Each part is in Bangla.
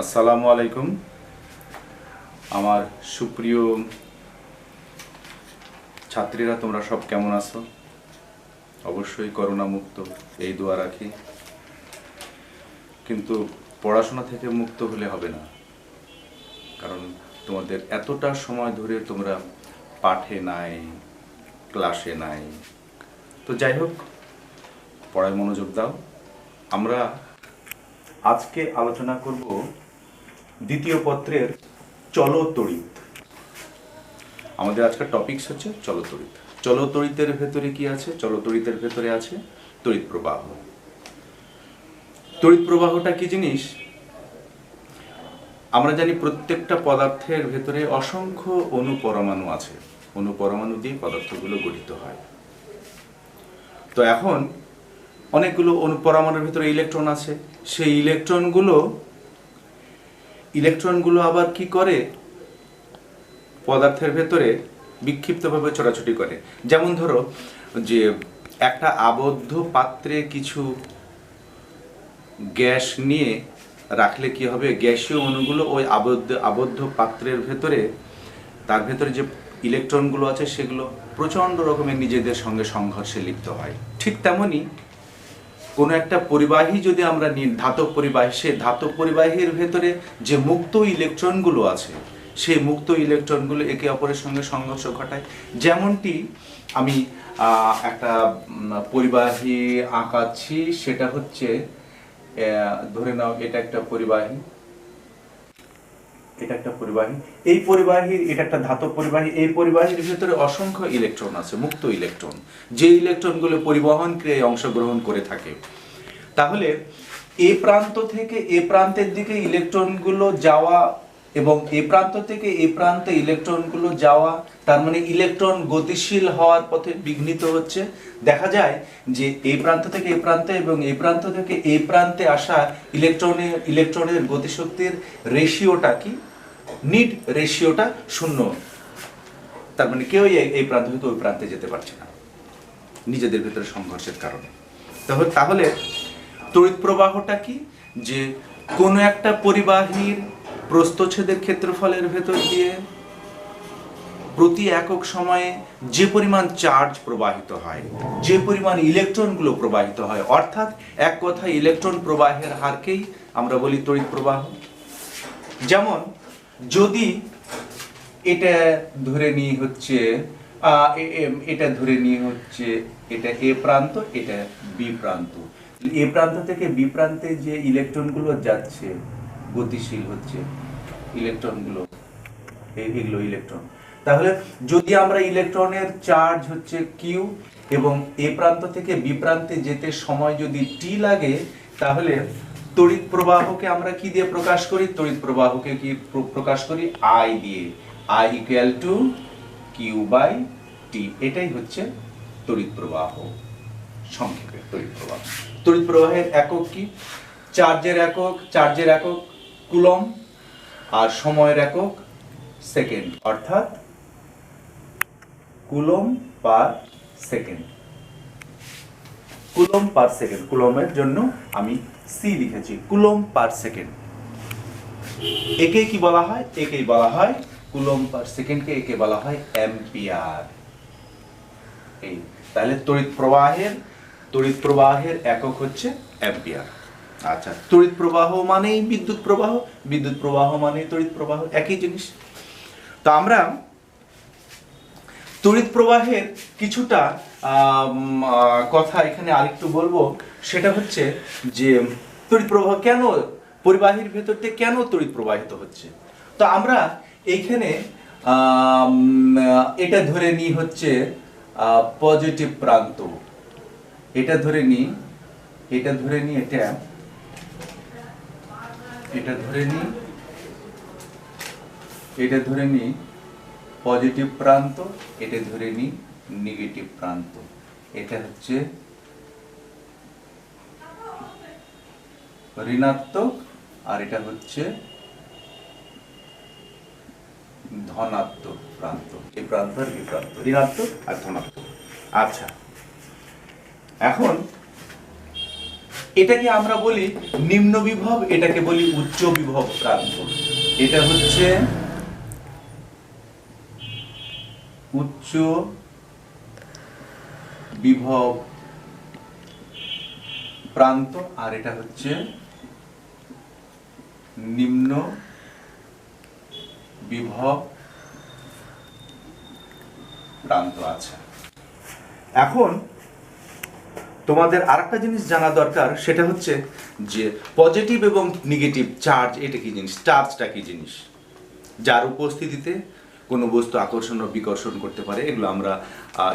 আসসালামু আলাইকুম। আমার সুপ্রিয় ছাত্রীরা, তোমরা সব কেমন আছো? অবশ্যই করোনা মুক্ত এই দোয়া রাখি। কিন্তু পড়াশোনা থেকে মুক্ত হলে হবে না, কারণ তোমাদের এতটা সময় ধরে তোমরা পাঠে নাই, ক্লাসে নাই। তো যাই হোক, পড়ায় মনোযোগ দাও। আমরা আজকে আলোচনা করব দ্বিতীয় পত্রের চলতড়িৎ। আমাদের আজকের টপিকস হচ্ছে চলতড়িৎ। চলতড়িতের ভেতরে কি আছে? চলতড়িতের ভেতরে আছে তড়িৎ প্রবাহ। তড়িৎ প্রবাহটা কি জিনিস? আমরা জানি প্রত্যেকটা পদার্থের ভেতরে অসংখ্য অণুপরমাণু আছে। অণুপরমাণু দিয়ে পদার্থগুলো গঠিত হয়। তো এখন অনেকগুলো অণুপরমাণুর ভেতরে ইলেকট্রন আছে। সেই ইলেকট্রনগুলো আবার কি করে? পদার্থের ভেতরে বিক্ষিপ্তভাবে ছোটাছুটি করে। যেমন ধরো যে একটা আবদ্ধ পাত্রে কিছু গ্যাস নিয়ে রাখলে কি হবে? গ্যাসীয় অণুগুলো ওই আবদ্ধ পাত্রের ভেতরে, তার ভেতরে যে ইলেকট্রনগুলো আছে সেগুলো প্রচণ্ড রকমের নিজেদের সঙ্গে সংঘর্ষে লিপ্ত হয়। ঠিক তেমনি কোনো একটা পরিবাহী যদি আমরা নিই, ধাতব পরিবাহী, সে ধাতব পরিবাহীর ভেতরে যে মুক্ত ইলেকট্রনগুলো আছে, সেই মুক্ত ইলেকট্রনগুলো একে অপরের সঙ্গে সংঘর্ষ ঘটায়। যেমনটি আমি একটা পরিবাহী আঁকাচ্ছি, সেটা হচ্ছে ধরে নাও এটা একটা পরিবাহী, এই পরিবাহীর, এটা একটা ধাতব পরিবাহী। এই পরিবাহীর ভিতরে অসংখ্য ইলেকট্রন আছে, মুক্ত ইলেকট্রন, যে ইলেকট্রনগুলো পরিবহন ক্রিয়ায় অংশগ্রহণ করে থাকে। তাহলে এ প্রান্ত থেকে এ প্রান্তের দিকে ইলেকট্রনগুলো যাওয়া এবং এ প্রান্ত থেকে এ প্রান্তে ইলেকট্রনগুলো যাওয়া, তার মানে ইলেকট্রন গতিশীল হওয়ার পথে বিঘ্নিত হচ্ছে। দেখা যায় যে এই প্রান্ত থেকে এই প্রান্তে এবং এই প্রান্ত থেকে এই প্রান্তে আসা ইলেকট্রনের গতিশক্তির রেশিওটা কি? নিট রেশিওটা 0। তার মানে কেউ এই প্রান্ত থেকে ওই প্রান্তে যেতে পারছে না নিজেদের ভিতরে সংঘর্ষের কারণে। তাহলে তড়িৎ প্রবাহটা কি? যে কোনো একটা পরিবাহীর প্রস্থচ্ছেদের ক্ষেত্রফলের ভেতর দিয়ে প্রতি একক সময়ে যে পরিমাণ চার্জ প্রবাহিত হয়, যে পরিমাণ ইলেকট্রনগুলো প্রবাহিত হয়, অর্থাৎ এক কথায় ইলেকট্রন প্রবাহের হারকেই আমরা বলি তড়িৎ প্রবাহ। যেমন যদি এটা ধরে নিয়ে হচ্ছে এটা এ প্রান্ত, এটা বি প্রান্ত। এ প্রান্ত থেকে বি প্রান্তে যে ইলেকট্রনগুলো যাচ্ছে, গতিশীল হচ্ছে ইলেকট্রনগুলো, এগুলো ইলেকট্রন। তাহলে যদি আমরা ইলেকট্রনের চার্জ হচ্ছে কিউ এবং এ প্রান্ত থেকে বি প্রান্তে যেতে সময় যদি টি লাগে, তাহলে তড়িৎ প্রবাহকে আমরা কি দিয়ে প্রকাশ করি? তড়িৎ প্রবাহকে কি প্রকাশ করি? আই দিয়ে। I equal to Q by T. এটাই হচ্ছে তড়িৎ প্রবাহ, সংক্ষেপে তড়িৎ প্রবাহ। তড়িৎ প্রবাহের একক কি? চার্জের একক কুলম্ব, আর সময়ের একক সেকেন্ড, অর্থাৎ coulomb per second. Coulomb per second, কুলম্বের জন্য আমি সি লিখেছি, কুলম্ব পার সেকেন্ড। একে কি বলা হয়? একেই বলা হয় কুলম্ব পার সেকেন্ডকে, একে বলা হয় অ্যাম্পিয়ার। এই তাহলে তড়িৎ প্রবাহের একক হচ্ছে অ্যাম্পিয়ার। আচ্ছা, তড়িৎ প্রবাহ মানেই বিদ্যুৎ প্রবাহ, বিদ্যুৎ প্রবাহ মানেই তড়িৎ প্রবাহ, একই জিনিস। তো আমরা তড়িৎ প্রবাহের কিছুটা কথা এখানে আরেকটু বলবো। সেটা হচ্ছে যে তড়িৎ প্রবাহ কেন, পরিবাহীর ভেতর থেকে কেন তড়িৎ প্রবাহিত হচ্ছে। তো আমরা এইখানে এটা ধরে নিই হচ্ছে পজিটিভ প্রান্ত, এটা ধরে নিই পজিটিভ প্রান্ত, এটা ধরে নিই নেগেটিভ প্রান্ত। এটা হচ্ছে ঋণাত্মক আর এটা হচ্ছে ধনাত্মক প্রান্ত। এই প্রান্ত আর এই প্রান্ত, ঋণাত্মক আর ধনাত্মক। আচ্ছা, এখন এটাকে আমরা বলি নিম্ন বিভব, এটাকে বলি উচ্চ বিভব প্রান্ত। এটা হচ্ছে উচ্চ বিভব প্রান্ত, আর এটা হচ্ছে নিম্ন বিভব প্রান্ত। আছে। এখন তোমাদের আরেকটা জিনিস জানা দরকার, সেটা হচ্ছে যে পজিটিভ এবং নেগেটিভ চার্জ এটা কি জিনিস, চার্জটা কি জিনিস, যার উপস্থিতিতে কোনো বস্তু আকর্ষণ ও বিকর্ষণ করতে পারে। এগুলো আমরা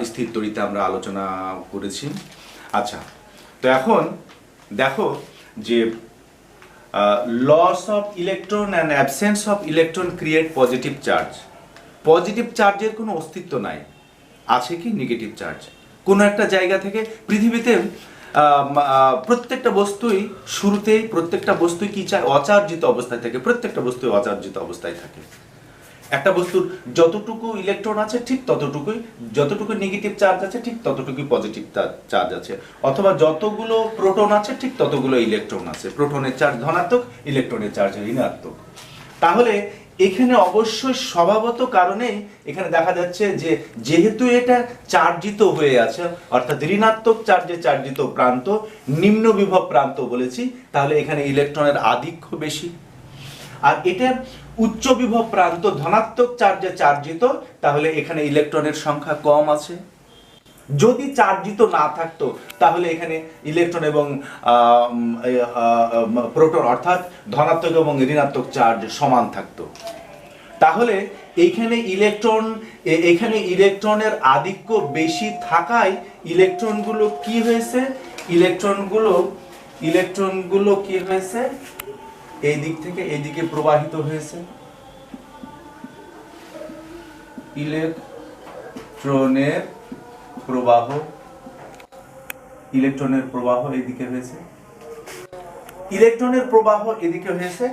স্থির তড়িতে আমরা আলোচনা করেছি। আচ্ছা, তো এখন দেখো যে loss of electron and absence of electron create positive charge. Positive চার্জের কোনো অস্তিত্ব নাই, আছে কি নেগেটিভ চার্জ। কোনো একটা জায়গা থেকে পৃথিবীতে প্রত্যেকটা বস্তুই শুরুতেই প্রত্যেকটা বস্তুই কি চায়, অচার্জিত অবস্থায় থাকে। প্রত্যেকটা বস্তুই অচার্জিত অবস্থায় থাকে। একটা বস্তুর যতটুকু ইলেকট্রন আছে ঠিক ততটুকুই, যতটুকু নেগেটিভ চার্জ আছে ঠিক ততটুকুই পজিটিভ চার্জ আছে, অথবা যতগুলো প্রোটন আছে ঠিক ততগুলো ইলেকট্রন আছে। প্রোটনের চার্জ ধনাত্মক, ইলেকট্রনের চার্জ ঋণাত্মক। তাহলে এখানে অবশ্যই স্বভাবত কারণেই এখানে দেখা যাচ্ছে যে যেহেতু এটা চার্জিত হয়ে আছে, অর্থাৎ ঋণাত্মক চার্জে চার্জিত প্রান্ত, নিম্ন বিভব প্রান্ত বলেছি, তাহলে এখানে ইলেকট্রনের আধিক্য বেশি। আর এটা উচ্চ বিভব প্রান্ত, ধনাত্মক চার্জে চার্জিত, তাহলে এখানে ইলেকট্রনের সংখ্যা কম আছে। যদি চার্জিত না থাকতো তাহলে এখানে ইলেকট্রন এবং প্রোটন অর্থাৎ ধনাত্মক এবং ঋণাত্মক চার্জ সমান থাকতো। তাহলে এইখানে ইলেকট্রনের আধিক্য বেশি থাকায় ইলেকট্রনগুলো কি হয়েছে, ইলেকট্রনগুলো কি হয়েছে, এই দিক থেকে এই দিকে প্রবাহিত হয়েছে। ইলেকট্রনের প্রবাহ এদিকে হয়েছে, ইলেকট্রনের প্রবাহ এদিকে হয়েছে।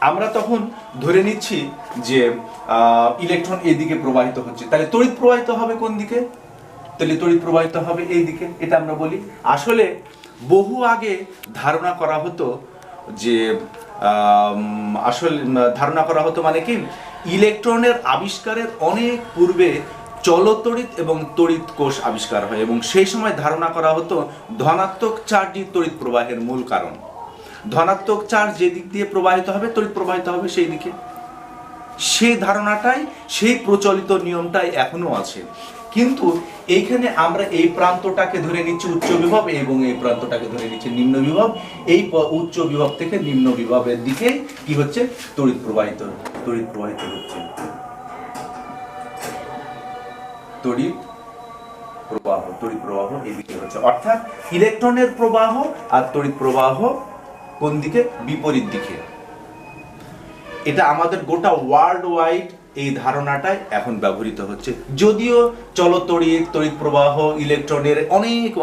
আমরা তখন ধরে নিচ্ছি যে ইলেকট্রন এদিকে প্রবাহিত হচ্ছে, তাহলে তড়িৎ প্রবাহিত হবে কোন দিকে, তাহলে তড়িৎ প্রবাহিত হবে এই দিকে। এটা আমরা বলি। আসলে বহু আগে ধারণা করা হতো যে মানে কি, ইলেকট্রনের আবিষ্কারের অনেক পূর্বে চলতড়িৎ এবং তড়িৎ কোষ আবিষ্কার হয়, এবং সেই সময় ধারণা করা হতো ধনাত্মক চার্জই তড়িৎ প্রবাহের মূল কারণ। ধনাত্মক চার্জ যে দিক দিয়ে প্রবাহিত হবে তড়িৎ প্রবাহিত হবে সেই দিকে। সেই ধারণাটাই, সেই প্রচলিত নিয়মটাই এখনো আছে। কিন্তু এইখানে আমরা এই প্রান্তটাকে ধরে নিচ্ছি উচ্চ বিভব এবং এই প্রান্তটাকে ধরে নিচ্ছি নিম্ন বিভব। এই উচ্চ বিভব থেকে নিম্ন বিভবের দিকে কি হচ্ছে, তড়িৎ প্রবাহিত হচ্ছে, তড়িৎ প্রবাহ এদিকে হচ্ছে। অর্থাৎ ইলেকট্রনের প্রবাহ আর তড়িৎ প্রবাহ কোন দিকে, বিপরীত দিকে। এটা আমাদের গোটা ওয়ার্ল্ড ওয়াইড এই ধারণাটাই এখন ব্যবহৃত হচ্ছে। যদিও চলতড়িৎ, তড়িৎ প্রবাহ, ইলেকট্রনের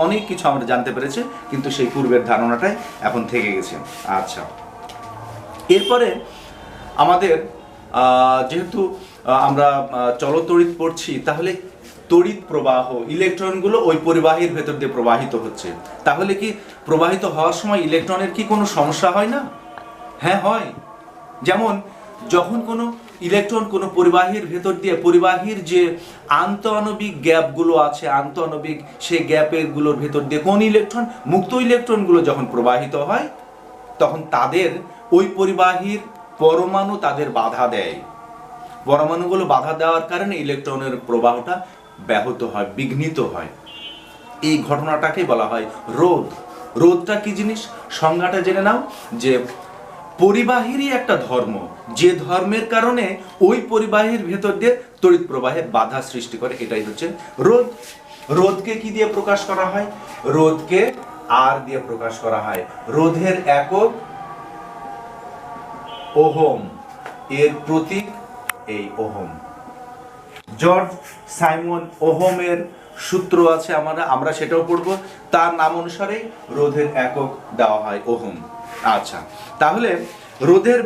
অনেক কিছু আমরা জানতে পেরেছি, কিন্তু সেই পূর্বের ধারণাটাই এখন থেকে গেছে। আচ্ছা, এরপরে আমাদের যেহেতু আমরা চলতড়িৎ পড়ছি, তাহলে তড়িৎ প্রবাহ, ইলেকট্রনগুলো ওই পরিবাহীর ভেতর দিয়ে প্রবাহিত হচ্ছে। তাহলে কি প্রবাহিত হওয়ার সময় ইলেকট্রনের কি কোনো সমস্যা হয় না? হ্যাঁ, হয়। যেমন যখন কোনো ইলেকট্রন কোনো পরিবাহীর ভেতর দিয়ে, পরিবাহীর যে আন্তঃআণবিক গ্যাপগুলো আছে, আন্তঃআণবিক সেই গ্যাপেরগুলোর ভেতর দিয়ে কোন ইলেকট্রন, মুক্ত ইলেকট্রনগুলো যখন প্রবাহিত হয়, তখন তাদের ওই পরিবাহীর পরমাণু তাদের বাধা দেয়। পরমাণুগুলো বাধা দেওয়ার কারণে ইলেকট্রনের প্রবাহটা ব্যাহত হয়, বিঘ্নিত হয়। এই ঘটনাটাকে বলা হয় রোধ। রোধটা কি জিনিস, সংজ্ঞাটা জেনে নাও। যে পরিবাহীরই একটা ধর্ম, যে ধর্মের কারণে ওই পরিবাহীর ভেতর দিয়ে তড়িৎ প্রবাহের বাধা সৃষ্টি করে, এটাই হচ্ছে রোধ। রোধকে কি দিয়ে প্রকাশ করা হয়? রোধকে আর দিয়ে প্রকাশ করা হয়। রোধের একক ওহম, এর প্রতীক এই ওহম। জর্জ সাইমন ওহমের সূত্র আছে, আমরা সেটাও পড়বো। তার নাম অনুসারে রোধের একক দেওয়া হয় ওহম। আচ্ছা, তাহলে রোধের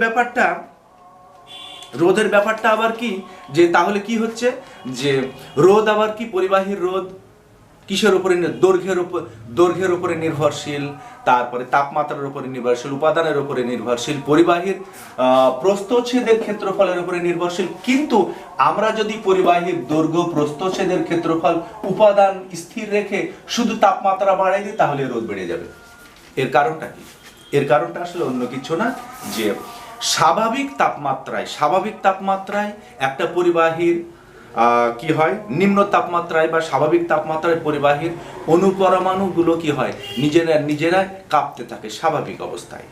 ব্যাপারটা আবার কি, যে তাহলে কি হচ্ছে, যে রোধ আবার কি, পরিবাহীর রোধ। কিসের উপরে? দৈর্ঘ্যের উপরে নির্ভরশীল, তারপরে তাপমাত্রার উপরে নির্ভরশীল, উপাদানের উপরে নির্ভরশীল, পরিবাহীর প্রস্থচ্ছেদের ক্ষেত্রফলের উপরে নির্ভরশীল। কিন্তু আমরা যদি পরিবাহীর দৈর্ঘ্য, প্রস্থচ্ছেদের ক্ষেত্রফল, উপাদান স্থির রেখে শুধু তাপমাত্রা বাড়াই দিই, তাহলে রোধ বেড়ে যাবে। এর কারণটা কি? এর কারণটা আসলে অন্য কিছু না, যে স্বাভাবিক তাপমাত্রায় একটা পরিবাহীর কি হয়, নিম্ন তাপমাত্রায় বা স্বাভাবিক তাপমাত্রায় পরিবাহীর অনুপরমাণুগুলো কি হয়, নিজেরাই কাঁপতে থাকে স্বাভাবিক অবস্থায়।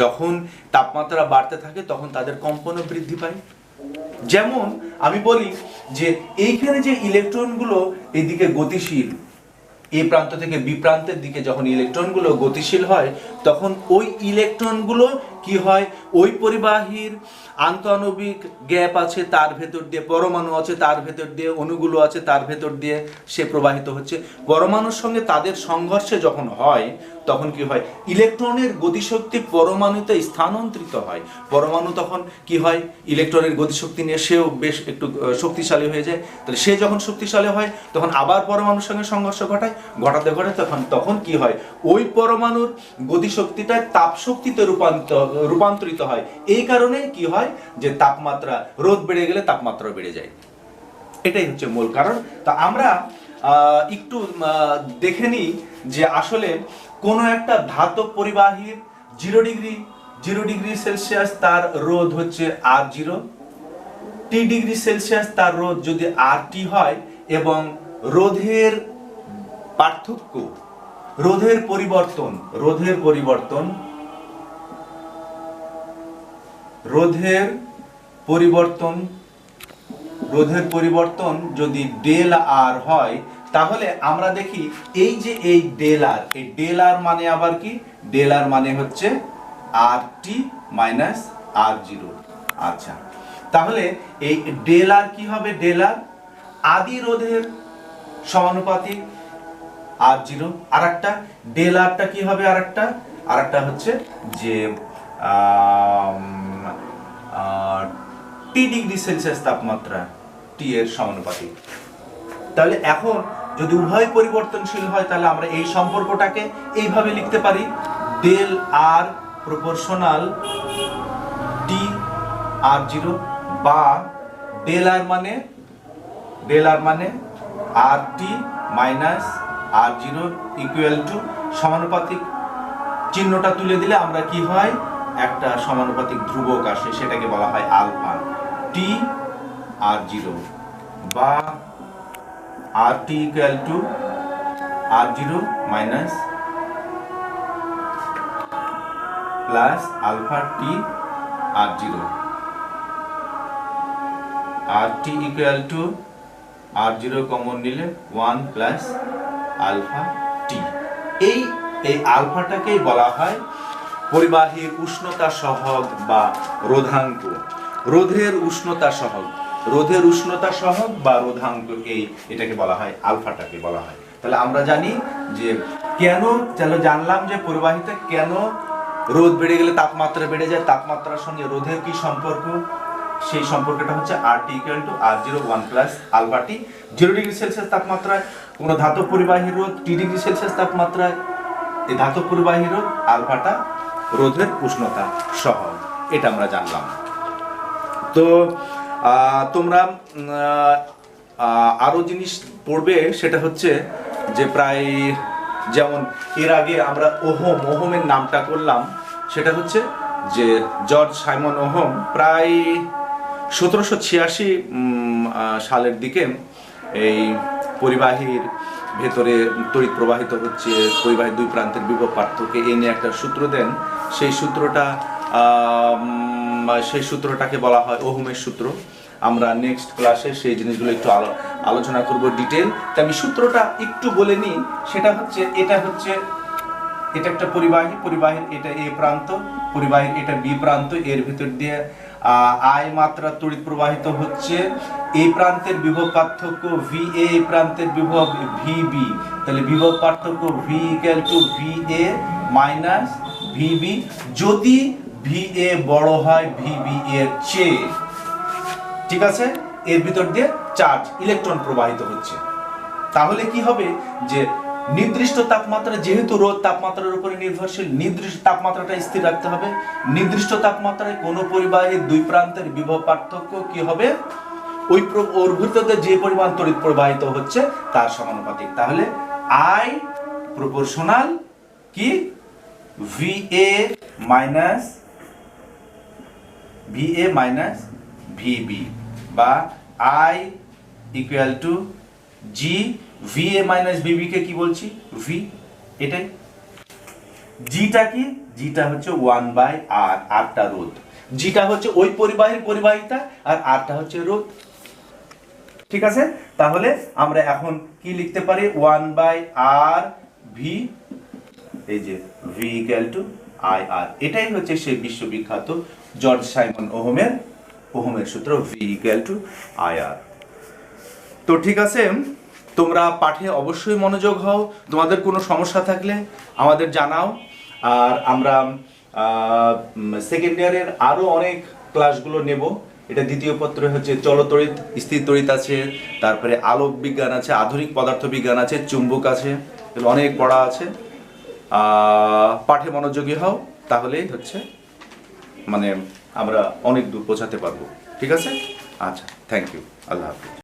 যখন তাপমাত্রা বাড়তে থাকে তখন তাদের কম্পনও বৃদ্ধি পায়। যেমন আমি বলি যে এইখানে যে ইলেকট্রনগুলো এদিকে গতিশীল, এ প্রান্ত থেকে বি প্রান্তের দিকে যখন ইলেকট্রনগুলো গতিশীল হয়, তখন ওই ইলেকট্রনগুলো কি হয়, ওই পরিবাহীর আন্তঃআণবিক গ্যাপ আছে, তার ভেতর দিয়ে পরমাণু আছে, তার ভেতর দিয়ে অণুগুলো আছে, তার ভেতর দিয়ে সে প্রবাহিত হচ্ছে। পরমাণুর সঙ্গে তাদের সংঘর্ষে যখন হয়, তখন কি হয়, ইলেকট্রনের গতিশক্তি পরমাণুতে স্থানান্তরিত হয়। পরমাণু তখন কি হয়, ইলেকট্রনের গতিশক্তি নিয়ে সেও বেশ একটু শক্তিশালী হয়ে যায়। তাহলে সে যখন শক্তিশালী হয়, তখন আবার পরমাণুর সঙ্গে সংঘর্ষ ঘটাতে তখন কি হয়, ওই পরমাণুর গতিশক্তিটা তাপ শক্তিতে রূপান্তরিত হয়। এই কারণে কি হয়, যে তাপমাত্রা, রোধ বেড়ে গেলে তাপমাত্রা বেড়ে যায়। এটাই হচ্ছে মূল কারণ। তা আমরা একটু দেখে নিই যে আসলে কোন একটা ধাতব পরিবাহীর 0 ডিগ্রি সেলসিয়াস তার রোধ হচ্ছে R0, T ডিগ্রি সেলসিয়াস তার রোধ যদি RT হয়, এবং রোধের পার্থক্য, রোধের পরিবর্তন যদি ডেল আর হয়, তাহলে আমরা দেখি এই যে এই ডেল আর মানে আবার কি, ডেল আর মানে হচ্ছে RT মাইনাস R0। আচ্ছা, তাহলে এই ডেল আর কি হবে, ডেল আর আদি রোধের সমানুপাতিক R0। আর একটা ডেল আরটা কি হবে, আরেকটা হচ্ছে যে T ডিগ্রি সেলসিয়াস তাপমাত্রা T এর সমানুপাতিক। তাহলে এখন যদি উভয় পরিবর্তনশীল হয়, তাহলে আমরা এই সম্পর্কটাকে এইভাবে লিখতে পারি, ডেল আর প্রপোর্শনাল টি R0, বা ডেল আর মানে RT minus R0 equal to সমানুপাতিক চিহ্নটা তুলে দিলে আমরা কি হয়, একটা সমানুপাতিক ধ্রুবক আসে, সেটাকে বলা হয় আলফা টি R0, বা RT equal to R0 minus plus alpha t R0, RT equal to R0 common নিলে 1 প্লাস আলফা টি। এই আলফাটাকেই বলা হয় পরিবাহীর উষ্ণতা সহগ বা রোধাঙ্ক। রোধের উষ্ণতা সহগ বা রোধাঙ্ক, এটাকে বলা হয়, আলফাটাকে বলা হয়। তাহলে আমরা জানি যে জানলাম যে পরিবাহীতে কেন রোধ বেড়ে গেলে তাপমাত্রা বেড়ে যায়, তাপমাত্রার সঙ্গে রোধের কি সম্পর্ক, সেই সম্পর্কটা হচ্ছে RT equal to R0 1 plus alpha t. 0 degree Celsius তাপমাত্রায় কোনো ধাতব পরিবাহীর রোধ, T ডিগ্রি সেলসিয়াস তাপমাত্রায় এই ধাতব পরিবাহীর রোধ, আলফাটা রোধের উষ্ণতা সহগ। এটা আমরা জানলাম। তো তোমরা আরো জিনিস পড়বে, সেটা হচ্ছে যে প্রায় যেমন এর আগে আমরা ওহমের নামটা করলাম, সেটা হচ্ছে যে জর্জ সাইমন ওহম প্রায় 1786 সালের দিকে এই পরিবাহীর ভেতরে তড়িৎ প্রবাহিত হচ্ছে, পরিবাহীর দুই প্রান্তের বিভব পার্থক্য, এ নিয়ে একটা সূত্র দেন। সেই সূত্রটাকে বলা হয় ওহমের সূত্র। আমরা নেক্সট ক্লাসে সেই জিনিসগুলো একটু আলোচনা করব ডিটেল। তাই আমি সূত্রটা একটু বলে নিই। সেটা হচ্ছে এটা একটা পরিবাহীর এটা এ প্রান্ত, পরিবাহীর এটা বি প্রান্ত, এর ভিতর দিয়ে I মাত্রা তড়িৎ প্রবাহিত হচ্ছে। এই প্রান্তের বিভব পার্থক্য VA, এই প্রান্তের বিভব VB। তাহলে বিভব পার্থক্য V equal to VA minus VB, যদি VA বড় হয় VB এর চেয়ে। ঠিক আছে, এর ভিতর দিয়ে চার্জ ইলেকট্রন প্রবাহিত হচ্ছে। তাহলে কি হবে যে নির্দিষ্ট তাপমাত্রা, যেহেতু রোদ তাপমাত্রার উপরে নির্ভরশীল, নির্দিষ্ট তাপমাত্রাটা স্থির রাখতে হবে। নির্দিষ্ট তাপমাত্রায় কোনো পরিবাহীর দুই প্রান্তের বিভব পার্থক্য কি হবে, ওর ভিতরে যে পরিমাণ তড়িৎ প্রবাহিত হচ্ছে তার সমানুপাতিক। তাহলে I প্রপোর্শনাল কি VA মাইনাস VB, বা I equal to G VA minus VB কে কি বলছি, V। এটাই জিটা কি, জিটা হচ্ছে 1/R, আরটা রোধ। জিটা হচ্ছে ওই পরিবাহীর পরিবাহিতা, আর আরটা হচ্ছে রোধ। ঠিক আছে, তাহলে আমরা এখন কি লিখতে পারি, 1/R V, এই যে V ইকুয়াল টু IR। এটাই হচ্ছে সেই বিশ্ববিখ্যাত জর্জ সাইমন ওহমের সূত্র, V ইকুয়াল টু IR। তো ঠিক আছে, তোমরা পাঠে অবশ্যই মনোযোগ হও। তোমাদের কোনো সমস্যা থাকলে আমাদের জানাও। আর আমরা সেকেন্ড ইয়ারের আরও অনেক ক্লাসগুলো নেব। এটা দ্বিতীয় পত্রে হচ্ছে চলতড়িৎ, স্থির তড়িৎ আছে, তারপরে আলোক বিজ্ঞান আছে, আধুনিক পদার্থ বিজ্ঞান আছে, চুম্বক আছে, অনেক পড়া আছে। পাঠে মনোযোগী হও, তাহলেই হচ্ছে মানে আমরা অনেক দূর পৌঁছাতে পারবো। ঠিক আছে, আচ্ছা, থ্যাংক ইউ, আল্লাহ হাফিজ।